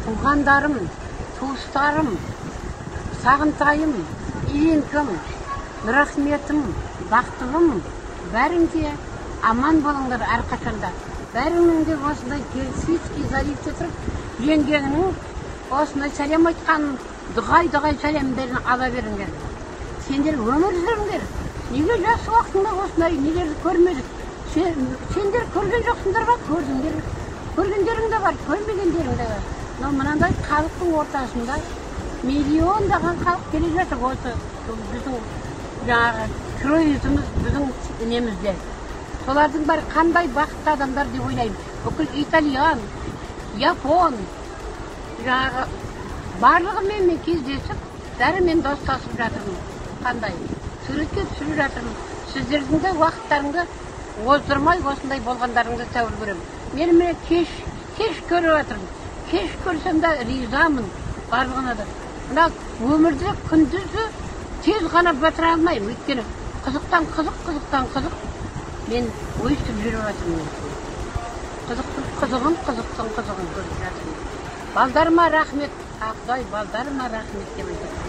туғандарым, туыстарым, сағынтайым, үйеңкім, рахметім, бақтығым, бәріңде аман болыңдар әрқашанда. Бәріңнің де осындай персидский заливте тұрып, жеңгеңнің осындай сәлем айтқанын, дұғай сәлемдерін ала беріңдер. Сендер өмір сүріңдер. Неге жас уақытында осындай нелерді көрмедік? Сендер көрген жоқсыңдар ба? Көрдіңдер. Көргендерің де бар, көрмегендерің де бар. Но мынандай халықтың ортасында миллиондаған халық келе жатыр осы біздің жаңағы кроюзымыз, біздің немізде. Солардың бәрі қандай бақытты адамдар деп ойлаймын. Бүкіл итальян, япон, жаңағы барлығымен мен кездесіп, бәрімен достасып жатырмын. Қандай? Суретке түсіріп жатырмын. Сіздердің де уақыттарыңды оздырмай осындай болғандарыңды тәуір көремін. Мен міне кеш көріп жатырмын. Кеш көрсем де ризамын барлығына да. Мына өмірде күндізі тез ғана бітіре алмаймын. Өйткені қызықтан қызық мен ойысып жүріп жатырмын. Қызығын көріп жатырмын. Балдарыма рахмет, Құдай балдарыма рахмет деп айтамын.